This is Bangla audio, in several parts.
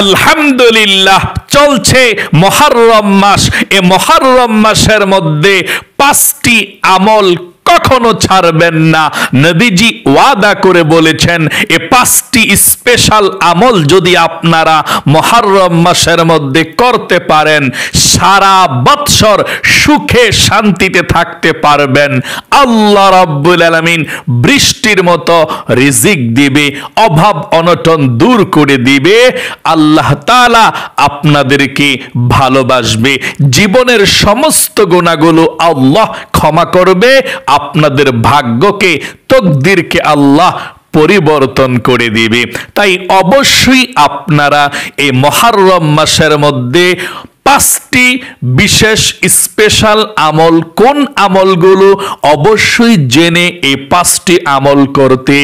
আলহামদুলিল্লাহ চলছে মুহররম মাস। এ মুহররম মাসের মধ্যে 5টি আমল কখনো ছাড়বেন না। নবীজি ওয়াদা করে বলেছেন এই 5টি স্পেশাল আমল যদি আপনারা মুহররম মাসের মধ্যে করতে পারেন, সারা বৎসর সুখে শান্তিতে থাকতে পারবেন। আল্লাহ রাব্বুল আলামিন বৃষ্টির মতো রিজিক দিবে, অভাব অনটন দূর করে দিবে। আল্লাহ তাআলা আপনাদেরকে ভালোবাসবে, জীবনের সমস্ত গুনাহগুলো আল্লাহ ক্ষমা করবে, আপনাদের ভাগ্যকে তকদিরকে আল্লাহ পরিবর্তন করে দিবে। তাই অবশ্যই আপনারা এই মুহররম মাসের মধ্যে 5টি বিশেষ স্পেশাল আমল, কোন আমলগুলো অবশ্যই জেনে এই 5টি আমল করতে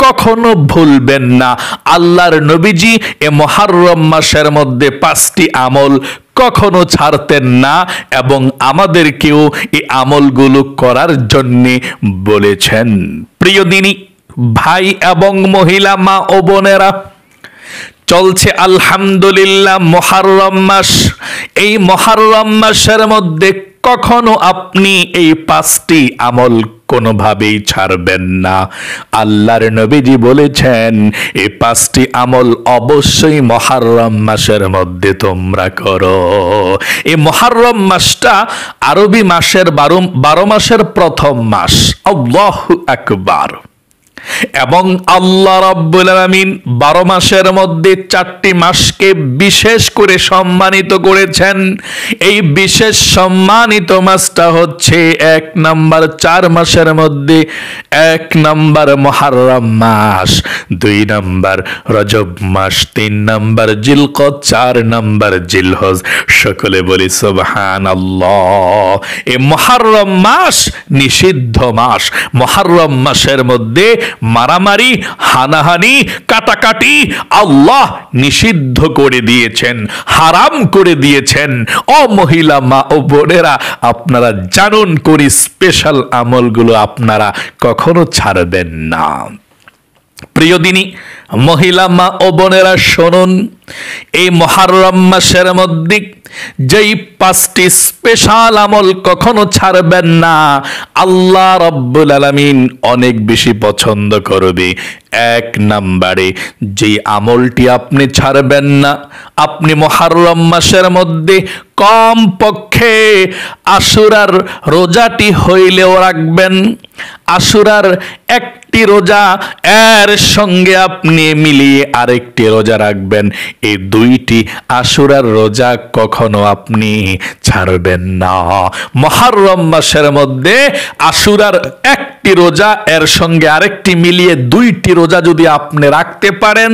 কখনো ভুলবেন না। আল্লাহর নবীজি এ মুহররম মাসের মধ্যে 5টি আমল কখনো ছাড়তেন না এবং আমাদেরকেও এই আমলগুলো করার জন্য বলেছেন। প্রিয় দিনী ভাই এবং মহিলা, মা ও বোনেরা, চলছে আলহামদুলিল্লাহ মুহররম মাস। এই মুহররম মাসের মধ্যে কখনো আপনি এই 5টি আমল কোনোভাবেই ছাড়বেন না। আল্লাহর নবীজি বলেছেন এই 5টি আমল অবশ্যই মুহররম মাসের মধ্যে তোমরা করো। এই মুহররম মাসটা আরবি মাসের 12 মাসের প্রথম মাস। আল্লাহু আকবার। এবং আল্লাহ রাব্বুল আলামিন 12 মাসের মধ্যে 4টি মাসকে বিশেষ করে সম্মানিত করেছেন। এই বিশেষ সম্মানিত মাসটা হচ্ছে 1 নাম্বার 4 মাসের মধ্যে 1 নাম্বার মুহররম মাস, 2 নাম্বার রজব মাস, 3 নাম্বার জিলকদ, 4 নাম্বার জিলহজ। সকলে বলি সুবহানাল্লাহ। এই মুহররম মাস নিষিদ্ধ মাস। মুহররম মাসের মধ্যে মারামারি, হানাহানি, কাটাকাটি আল্লাহ নিষিদ্ধ করে দিয়েছেন, হারাম করে দিয়েছেন। ও মহিলা, মা ও বোনেরা, আপনারা জানুন করি স্পেশাল আমলগুলো আপনারা কখনো ছাড়বেন না। প্রিয় দিনী মহিলা, মা ও বোনেরা, শুনুন, এই মুহররম মাসের মধ্যে যেই 5টি স্পেশাল আমল কখনো ছাড়বেন না, আল্লাহ রাব্বুল আলামিন অনেক বেশি পছন্দ করবে। 1 নম্বরে যে আমলটি আপনি ছাড়বেন না, আপনি মুহররম মাসের মধ্যে কম পক্ষে আশুরার রোজাটি হইলেও রাখবেন। আশুরার একটি রোজা এর সঙ্গে আপনি মিলিয়ে আরেকটি রোজা রাখবেন। এই 2টি আশুরার রোজা কখনো আপনি ছাড়বেন না। মুহররম মাসের মধ্যে আশুরার একটি রোজা এর সঙ্গে আরেকটি মিলিয়ে 2টি রোজা যদি আপনি রাখতে পারেন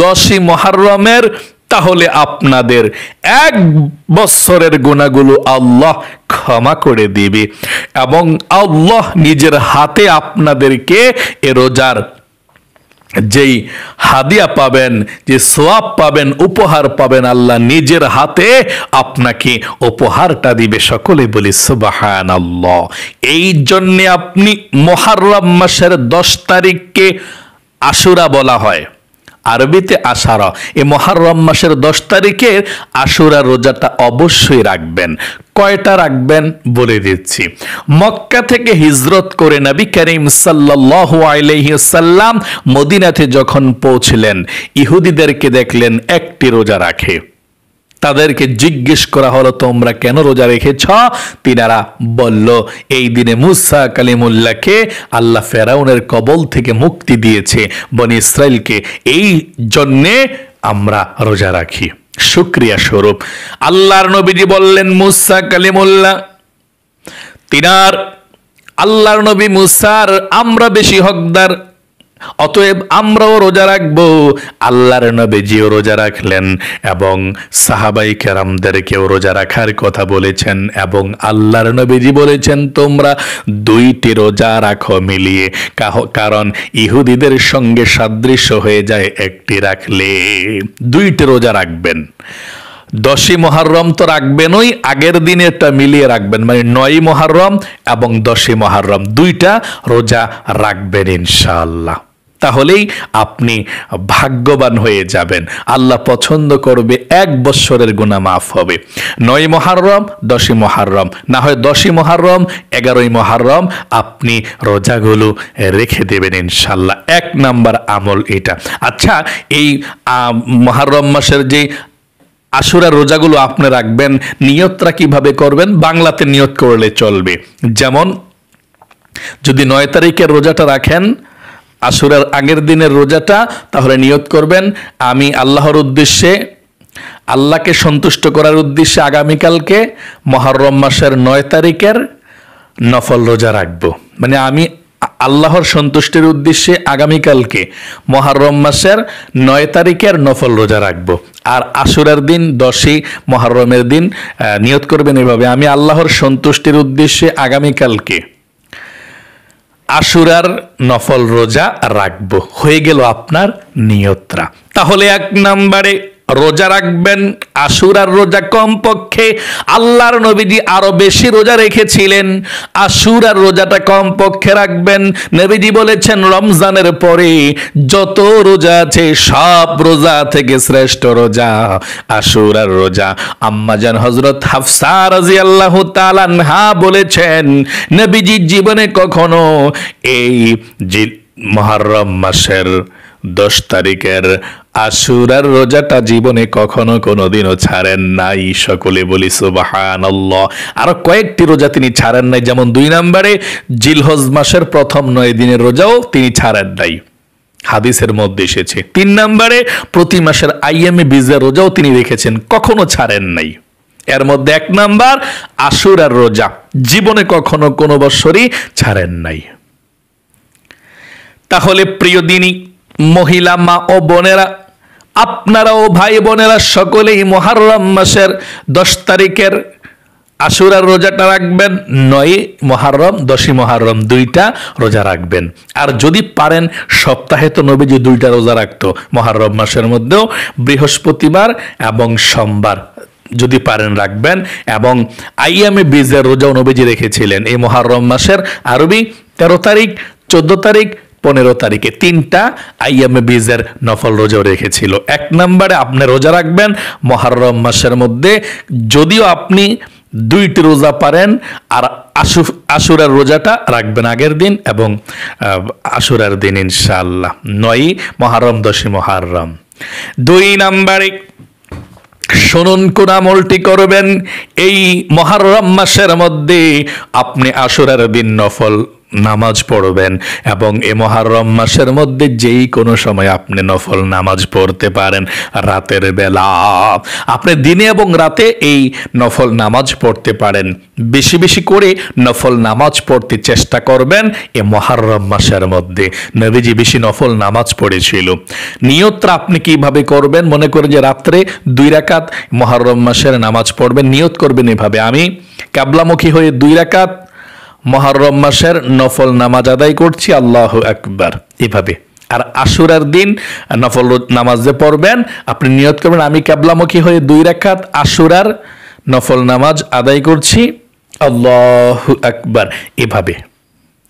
10ই মুহররমের, তাহলে আপনাদের 1 বছরের গুনাহগুলো আল্লাহ ক্ষমা করে দিবে এবং আল্লাহ নিজের হাতে আপনাদেরকে এ রোজার যেই হাদিয়া পাবেন, যে সওয়াব পাবেন, উপহার পাবেন, আল্লাহ নিজের হাতে আপনাকে উপহারটা দিবে। সকলে বলি সুবহানাল্লাহ। এই জন্য আপনি মুহররম মাসের 10 তারিখকে আশুরা বলা হয়, আরবিতে আশারা। এই মুহররম মাসের 10 তারিখের আশুরা রোজাটা অবশ্যই রাখবেন। কয়টা রাখবেন বলে দিচ্ছি। মক্কা থেকে হিজরত করে নবী করিম সাল্লাল্লাহু আলাইহি ওয়াসাল্লাম মদিনাতে যখন পৌঁছলেন, ইহুদিদেরকে দেখলেন একটি রোজা রাখে। তাদেরকে জিজ্ঞেস করা হলো, তোমরা কেন রোজা রেখেছ? তিনারা বলল, এই দিনে মুসা কালিমুল্লাহকে আল্লাহ ফেরাউনের কবল থেকে মুক্তি দিয়েছে বনি ইসরাইলকে, এই জন্যে আমরা রোজা রাখি শুকরিয়া স্বরূপ। আল্লাহর নবীজি বললেন, মুসা কালিমুল্লাহ তিনার আল্লাহর নবী মুসার আমরা বেশি হকদার, অতএব আমরাও রোজা রাখবো। আল্লাহর নবীজিও রোজা রাখলেন এবং সাহাবাই কেরামদেরকেও রোজা রাখার কথা বলেছেন এবং আল্লাহর নবীজি বলেছেন, তোমরা 2টি রোজা রাখো মিলিয়ে, কারণ ইহুদিদের সঙ্গে সাদৃশ্য হয়ে যায় একটি রাখলে। 2টি রোজা রাখবেন। 10ই মুহররম তো রাখবেনই, আগের দিনেরটা মিলিয়ে রাখবেন, মানে 9ই মুহররম এবং 10ই মুহররম 2টা রোজা রাখবেন ইনশাআল্লাহ। তাহলেই আপনি ভাগ্যবান হয়ে যাবেন। আল্লাহ পছন্দ করবে, 1 বৎসরের গুনাহ মাফ হবে। 9 মুহররম, 10 মুহররম, না হয় 10 মুহররম, 11 মুহররম আপনি রোজাগুলো রেখে দেবেন ইনশাল্লাহ। 1 নাম্বার আমল এটা। আচ্ছা, এই মুহররম মাসের যে আশুরার রোজাগুলো আপনি রাখবেন, নিয়তটা কিভাবে করবেন? বাংলাতে নিয়ত করলে চলবে। যেমন যদি 9 তারিখের রোজাটা রাখেন, আশুরার আগের দিনের রোজাটা, তাহলে নিয়ত করবেন আমি আল্লাহর উদ্দেশ্যে, আল্লাহকে সন্তুষ্ট করার উদ্দেশ্যে আগামীকালকে মুহররম মাসের 9 তারিখের নফল রোজা রাখবো। মানে আমি আল্লাহর সন্তুষ্টির উদ্দেশ্যে আগামীকালকে মুহররম মাসের 9 তারিখের নফল রোজা রাখবো। আর আশুরার দিন 10 মুহররমের দিন নিয়ত করবেন এভাবে, আমি আল্লাহর সন্তুষ্টির উদ্দেশ্যে আগামীকালকে আশুরার নফল রোজা রাখবো। হয়ে গেল আপনার নিয়তরা। তাহলে 1 নম্বরে রোজা রাখবেন আশুরার রোজা, কমপক্ষে আল্লাহর নবীজি আরো বেশি রোজা রেখেছিলেন, আশুরার রোজাটা কমপক্ষে রাখবেন। নবীজি বলেছেন রমজানের পরে যত রোজা আছে সব রোজা থেকে শ্রেষ্ঠ রোজা আশুরার রোজা। আম্মাজান হযরত হাফসা রাদিয়াল্লাহু তাআলা আনহা বলেছেন নবীজির জীবনে কখনো এই মুহররম মাসের 10 তারিখের আশুরার রোজাটা জীবনে কখনো কোনোদিনও ছাড়েন নাই। সকলে বলি সুবহানাল্লাহ। আরো কয়েকটি রোজা তিনি ছাড়েন নাই, যেমন 2 নম্বরে জিলহজ মাসের প্রথম 9 দিনের রোজাও তিনি ছাড়েন নাই, হাদিসের মধ্যে এসেছে। 3 নম্বরে প্রতি মাসের আইয়ামে বীজের রোজাও তিনি রেখেছেন, কখনো ছাড়েন নাই। এর মধ্যে 1 নাম্বার আশুরার রোজা জীবনে কখনো কোনো বছরই ছাড়েন নাই। তাহলে প্রিয় দিনী মহিলা মা ও বোনেরা, আপনারাও ভাই বোনেরা সকলেই মুহররম মাসের 10 তারিখের আশুরার রোজাটা রাখবেন। 9 মুহররম, 10 মুহররম 2টা রোজা রাখবেন। আর যদি পারেন, সপ্তাহে তো নবীজি 2টা রোজা রাখতো মুহররম মাসের মধ্যেও, বৃহস্পতিবার এবং সোমবার যদি পারেন রাখবেন। এবং আইয়ামে বীজের রোজাও নবীজি রেখেছিলেন এই মুহররম মাসের আরবি 13 তারিখ, 14 তারিখ, 15 তারিখে 3টা আইয়ামে বীজের নফল রোজাও রেখেছিল। 1 নম্বরে আপনি রোজা রাখবেন মুহররম মাসের মধ্যে, যদিও আপনি 2টি রোজা পারেন, আর আশুরার রোজাটা রাখবেন আগের দিন এবং আশুরার দিন ইনশাআল্লাহ 9 মুহররম, 10 মুহররম। 2 নম্বরে শুনুন কোন আমলটি করবেন এই মুহররম মাসের মধ্যে। আপনি আশুরার দিন নফল নামাজ পড়বেন এবং এই মুহররম মাসের মধ্যে যেই কোনো সময় আপনি নফল নামাজ পড়তে পারেন। রাতের বেলা আপনি দিনে এবং রাতে এই নফল নামাজ পড়তে পারেন। বেশি বেশি করে নফল নামাজ পড়তে চেষ্টা করবেন এই মুহররম মাসের মধ্যে। নবীজি বেশি নফল নামাজ পড়েছিল। নিয়তটা আপনি কিভাবে করবেন? মনে করেন যে রাত্রে 2 রাকাত মুহররম মাসের নামাজ পড়বেন। নিয়ত করবেন এভাবে, আমি কিবলামুখী হয়ে 2 রাকাত মুহররম মাসের নফল নামাজ আদায় করছি, আল্লাহু আকবার, এভাবে। আর আশুরার দিন নফল নামাজ যে পড়বেন, আপনি নিয়ত করবেন আমি কিবলামুখী হয়ে 2 রাকাত আশুরার নফল নামাজ আদায় করছি, আল্লাহু আকবার, এভাবে।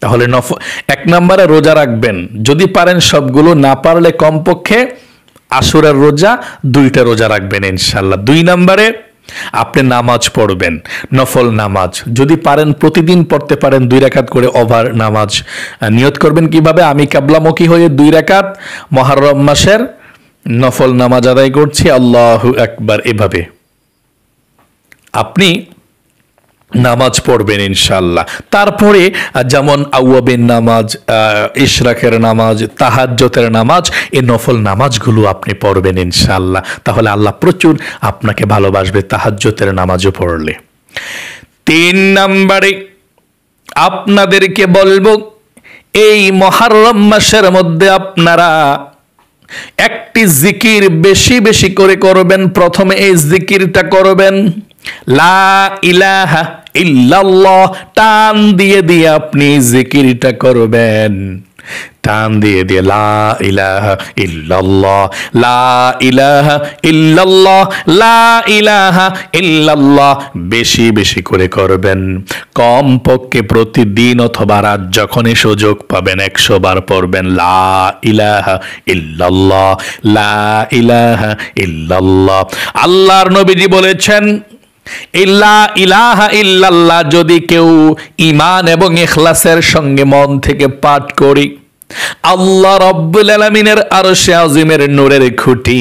তাহলে 1 নম্বরে রোজা রাখবেন, যদি পারেন সবগুলো, না পারলে কমপক্ষে আশুরার রোজা 2টা রোজা রাখবেন ইনশাআল্লাহ। 2 নম্বরে আপনি নামাজ পড়বেন, নফল নামাজ যদি পারেন প্রতিদিন পড়তে পারেন 2 রাকাত করে ওভার নামাজ। নিয়ত করবেন কিভাবে? আমি কিবলামুখী হয়ে 2 রাকাত মুহররম মাসের নফল নামাজ আদায় করছি, আল্লাহু আকবার, এভাবে আপনি নামাজ পড়বেন ইনশাআল্লাহ। তারপরে যেমন আওয়াবের নামাজ, ইশরাকের নামাজ, তাহাজ্জুদের নামাজ, এই নফল নামাজগুলো আপনি পড়বেন ইনশাআল্লাহ। তাহলে আল্লাহ প্রচুর আপনাকে ভালোবাসবে তাহাজ্জুদের নামাজও পড়লে। 3 নম্বরে আপনাদেরকে বলবো এই মুহররম মাসের মধ্যে আপনারা একটি জিকির বেশি বেশি করে করবেন। প্রথমে এই জিকিরটা করবেন, লা ইলাহা ইল্লাল্লাহ, টান দিয়ে দিয়ে আপনি জিকিরটা করবেন। টান দিয়ে দিয়ে লা ইলাহা ইল্লাল্লাহ, লা ইলাহা ইল্লাল্লাহ, লা ইলাহা ইল্লাল্লাহ বেশি বেশি করে করবেন। কমপক্ষে প্রতিদিন অথবা রাত যখনই সুযোগ পাবেন 100 বার পড়বেন লা ইলাহা ইল্লাল্লাহ, লা ইলাহা ইল্লাল্লাহ। আল্লাহর নবীজি বলেছেন, ইল্লা ইলাহা ইল্লাল্লাহ যদি কেউ ঈমান এবং ইখলাসের সঙ্গে মন থেকে পাঠ করি, আল্লাহ রাব্বুল আলামিনের আরশে আজিমের নূরের খুঁটি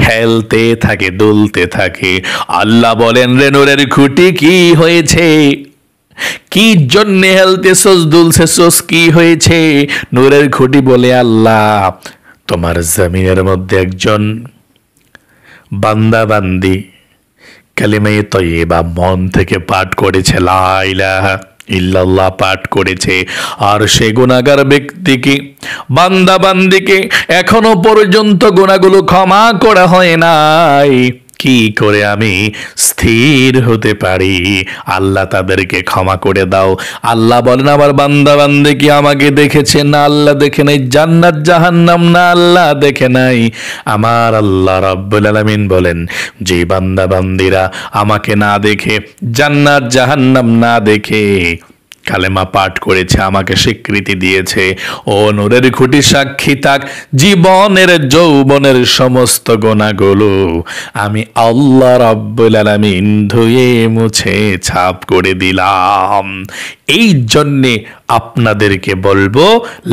হেলতে থাকে, দুলতে থাকে। আল্লাহ বলেন, রে নূরের খুঁটি কি হয়েছে, কি জন্য হেলতেছস দুলছেছস, কি হয়েছে? নূরের খুঁটি বলে, আল্লাহ তোমার জমিনের মধ্যে একজন বান্দা বান্দি কালিমা তয়্যিবা মন থেকে পাঠ করেছে, লা ইলাহা ইল্লাল্লাহ পাঠ করেছে, আর সে গুনাহগার ব্যক্তিকে, বান্দা বান্দিকে এখনো পর্যন্ত গুনাহগুলো ক্ষমা করা হয় নাই। কি করে আমি স্থির হতে পারি? আল্লাহ তাদেরকে ক্ষমা করে দাও। আল্লাহ বলেন, আমার বান্দা বান্দে কি আমাকে দেখেছে? না, আল্লাহ দেখে নাই। জান্নাত জাহান্নাম না, আল্লাহ দেখে নাই। আমার আল্লাহ রাব্বুল আলামিন বলেন, যে বান্দা বান্দিরা আমাকে না দেখে, জান্নাত জাহান্নাম না দেখে কালেমা পাঠ করেছে, আমাকে স্বীকৃতি দিয়েছে, ও নূরের খুঁটি সাক্ষী থাক, জীবনের যৌবনের সমস্ত গুনাহগুলো আমি আল্লাহ রাব্বুল আলামিন ধুয়ে মুছে ছাপ করে দিলাম। এই জন্যে আপনাদেরকে বলবো,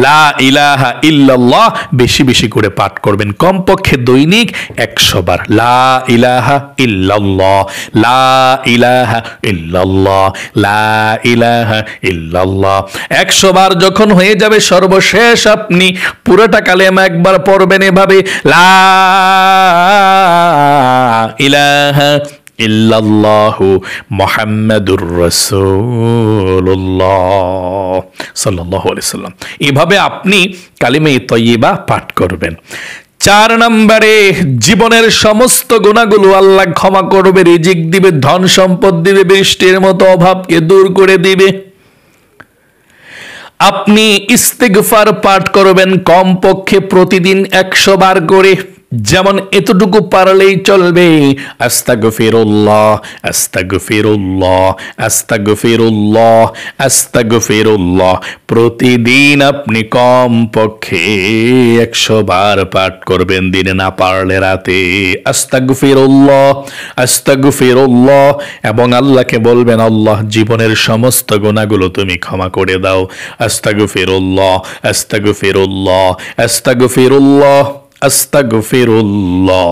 লা ইলাহা ইল্লাল্লাহ বেশি বেশি করে পাঠ করবেন, কমপক্ষে দৈনিক 100 বার। লা ইলাহা ইল্লাল্লাহ, লা ইলাহা ইল্লাল্লাহ, লা ইলাহা ইল্লাল্লাহ 100 বার যখন হয়ে যাবে, সর্বশেষ আপনি পুরোটা কালেমা একবার পড়বেন এভাবে, লা ইলাহা ইল্লাল্লাহু মুহাম্মাদুর রাসূলুল্লাহ সাল্লাল্লাহু আলাইহি ওয়াসাল্লাম। এভাবে আপনি কালিমা তয়্যিবা পাঠ করবেন। 4 নম্বরে, জীবনের সমস্ত গুনাহগুলো আল্লাহ ক্ষমা করবে, রিজিক দিবে, ধন সম্পদ দিবে, বৃষ্টির মতো অভাবকে দূর করে দিবে। আপনি ইস্তিগফার পাঠ করবেন কমপক্ষে প্রতিদিন 100 বার করে। যেমন এতটুকু পারলেই চলবে, আস্তাগফিরুল্লাহ, আস্তাগফিরুল্লাহ, আস্তাগফিরুল্লাহ, আস্তাগফিরুল্লাহ প্রতিদিন আপনি কমপক্ষে 100 বার পাঠ করবেন, দিনে না পারলে রাতে। আস্তাগফিরুল্লাহ, আস্তাগফিরুল্লাহ, এবং আল্লাহকে বলবেন, আল্লাহ জীবনের সমস্ত গুনাহগুলো তুমি ক্ষমা করে দাও। আস্তাগফিরুল্লাহ, আস্তাগফিরুল্লাহ, আস্তাগফিরুল্লাহ, আস্তাগফিরুল্লাহ,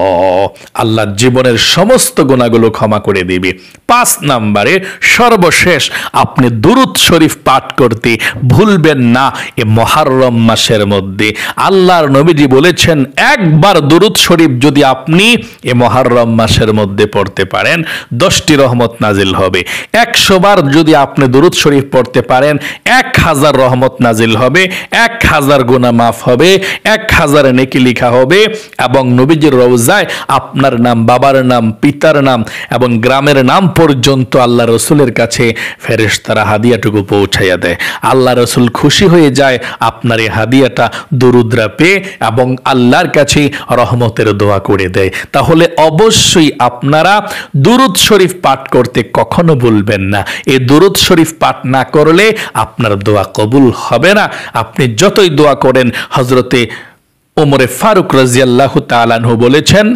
আল্লাহ জীবনের সমস্ত গুনাহগুলো ক্ষমা করে দিবে। 5 নম্বরে, সর্বশেষ আপনি দুরূদ শরীফ পাঠ করতে ভুলবেন না। এ মুহররম মাসের মধ্যে আল্লাহর নবীজি বলেছেন, একবার দুরূদ শরীফ যদি আপনি এ মুহররম মাসের মধ্যে পড়তে পারেন, 10টি রহমত নাজিল হবে। 100 বার যদি আপনি দুরূদ শরীফ পড়তে পারেন, 1000 রহমত নাজিল হবে, 1000 গুনাহ মাফ হবে, 1000 নেকি লিখা হবে, এবং নবীজির রওজায় আপনার নাম, বাবার নাম, পিতার নাম এবং গ্রামের নাম পর্যন্ত আল্লাহ রসুলের কাছে ফেরেশতারা হাদিয়াটুকু পৌঁছাইয়া দেয়। আল্লাহ রসুল খুশি হয়ে যায় আপনার এই হাদিয়াটা দরুদরা পেয়ে, এবং আল্লাহর কাছে রহমতের দোয়া করে দেয়। তাহলে অবশ্যই আপনারা দুরূদ শরীফ পাঠ করতে কখনো ভুলবেন না। এই দুরূদ শরীফ পাঠ না করলে আপনার দোয়া কবুল হবে না। আপনি যতই দোয়া করেন, হযরতে ওমরে ফারুক রাদিয়াল্লাহু তাআলা আনহু বলেছেন,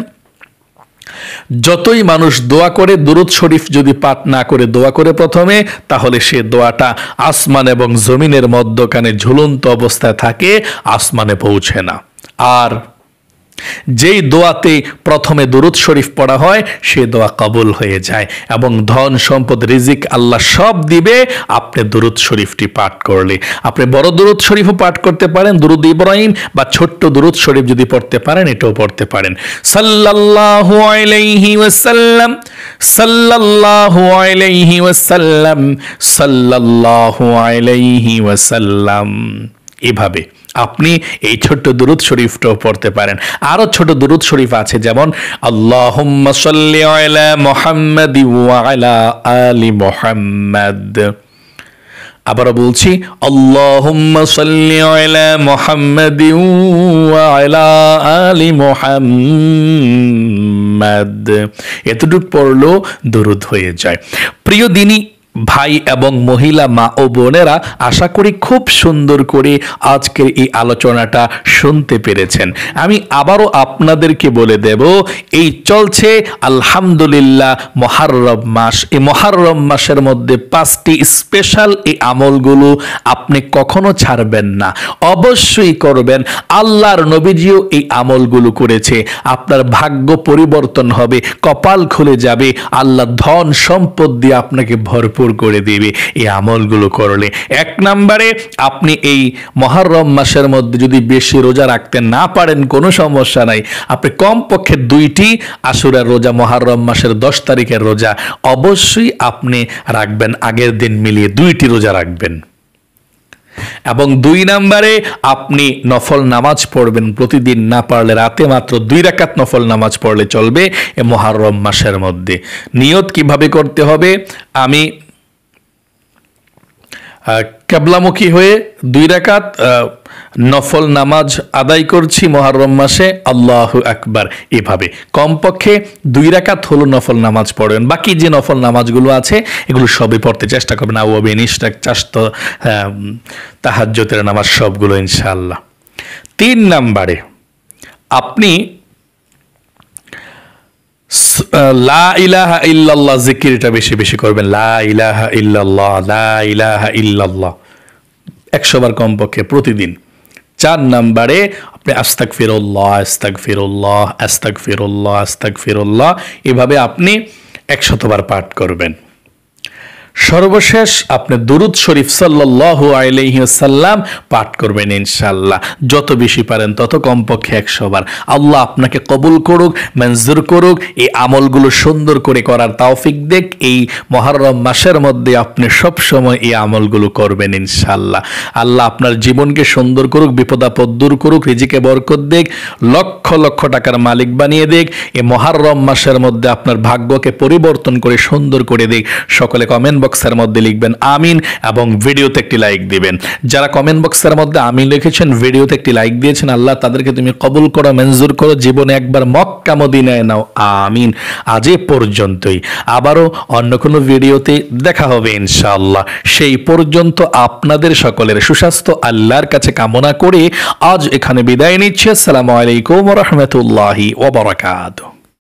যতই মানুষ দোয়া করে, দুরূদ শরীফ যদি পাঠ না করে দোয়া করে প্রথমে, তাহলে সে দোয়াটা আসমান এবং জমিনের মধ্যখানে ঝুলন্ত অবস্থায় থাকে, আসমানে পৌঁছে না। আর যেই দোয়াতে প্রথমে দুরূদ শরীফ পড়া হয়, সে দোয়া কবুল হয়ে যায়, এবং ধন সম্পদ রিজিক আল্লাহ সব দিবে আপনি দুরূদ শরীফটি পাঠ করলে। আপনি বড় দুরূদ শরীফও পাঠ করতে পারেন, দুরূদ ইব্রাহিম, বা ছোট্ট দুরূদ শরীফ যদি পড়তে পারেন, এটাও পড়তে পারেন। সাল্লাল্লাহু আলাইহি ওয়াসাল্লাম, সাল্লাল্লাহু আলাইহি ওয়াসাল্লাম, সাল্লাল্লাহু আলাইহি ওয়াসাল্লাম। এভাবে আপনি এই ছোট্ট দুরূদ শরীফটাও পড়তে পারেন। আরো ছোট দুরূদ শরীফ আছে, যেমন আল্লাহুম্মা সাল্লি আলা মুহাম্মাদি ওয়া আলা আলি মুহাম্মাদ, আবারও বলছি, আল্লাহুম্মা সাল্লি আলা মুহাম্মাদিন ওয়া আলা আলি মুহাম্মাদ। এতটুকু পড়লেও দরুদ হয়ে যায়। প্রিয় দিনী ভাই এবং মহিলা মা ও বোনেরা, আশা করি খুব সুন্দর করে আজকের এই আলোচনাটা শুনতে পেরেছেন। আমি আবারও আপনাদেরকে বলে দেব, এই চলছে আলহামদুলিল্লাহ মুহররম মাস। এই মুহররম মাসের মধ্যে 5টি স্পেশাল এই আমলগুলো আপনি কখনো ছাড়বেন না, অবশ্যই করবেন। আল্লাহর নবীজিও এই আমলগুলো করেছে। আপনার ভাগ্য পরিবর্তন হবে, কপাল খুলে যাবে, আল্লাহ ধন সম্পদ দিয়ে আপনাকে ভরপুর করে দিবে এই আমলগুলো করলে। 1 নম্বরে, আপনি এই মুহররম মাসের মধ্যে যদি বেশি রোজা রাখতে না পারেন কোনো সমস্যা নাই, আপনি কমপক্ষে 2টি আশুরার রোজা, মুহররম মাসের 10 তারিখের রোজা অবশ্যই আপনি রাখবেন, আগের দিন মিলিয়ে 2টি রোজা রাখবেন। এবং 2 নম্বরে, আপনি নফল নামাজ পড়বেন প্রতিদিন, না পারলে রাতে মাত্র 2 রাকাত নফল নামাজ পড়লে চলবে এই মুহররম মাসের মধ্যে। নিয়ত কিভাবে করতে হবে? আমি কিবলামুখী হয়ে 2 রাকাত নফল নামাজ আদায় করছি মুহররম মাসে, আল্লাহু আকবার, এভাবে কমপক্ষে 2 রাকাত হলো নফল নামাজ পড়বেন। বাকি যে নফল নামাজগুলো আছে এগুলো সবই পড়তে চেষ্টা করবেন, আওয়াবিন, ইশরাক, চাশত, তাহাজ্জুদের নামাজ সবগুলো ইনশাআল্লাহ। 3 নম্বরে, আপনি লা ইলাহা ইল্লাল্লাহ জিকিরটা বেশি বেশি করবেন। লা ইলাহা ইল্লাল্লাহ, লা ইলাহা ইল্লাল্লাহ 100 বার কমপক্ষে প্রতিদিন। 4 নম্বরে, আপনি আস্তাগফিরুল্লাহ, আস্তাগফিরুল্লাহ, আস্তাগফিরুল্লাহ, আস্তাগফিরুল্লাহ এভাবে আপনি 100 বার পাঠ করবেন। সর্বশেষ, আপনি দুরুদ শরীফ সাল্লাল্লাহু আলাইহি ওয়াসাল্লাম পাঠ করবেন ইনশাআল্লাহ, যত বেশি পারেন তত, কমপক্ষে 100 বার। আল্লাহ আপনাকে কবুল করুক, মঞ্জুর করুক, এই আমলগুলো সুন্দর করে করার তৌফিক দেখ। এই মুহররম মাসের মধ্যে আপনি সব সময় এই আমলগুলো করবেন ইনশাআল্লাহ। আল্লাহ আপনার জীবনকে সুন্দর করুক, বিপদ আপদ দূর করুক, রিজিকে বরকত দেখ, লক্ষ লক্ষ টাকার মালিক বানিয়ে দেখ। এই মুহররম মাসের মধ্যে আপনার ভাগ্যকে পরিবর্তন করে সুন্দর করে দেখ। সকলে কমেন্ট বক্সের মধ্যে লিখবেন আমিন এবং ভিডিওতে একটি লাইক দিবেন। যারা কমেন্ট বক্সের মধ্যে আমিন লিখেছেন, ভিডিওতে একটি লাইক দিয়েছেন, আল্লাহ তাদেরকে তুমি কবুল করো, মঞ্জুর করো, জীবনে একবার মক্কা মদিনায় নাও, আমিন। আজ এ পর্যন্তই, আবারও অন্য কোনো ভিডিওতে দেখা হবে ইনশাআল্লাহ। সেই পর্যন্ত আপনাদের সকলের সুস্বাস্থ্য আল্লাহর কাছে কামনা করে আজ এখানে বিদায় নিচ্ছি। আসসালামু আলাইকুম ওয়া রাহমাতুল্লাহি ওয়া বারাকাতুহু।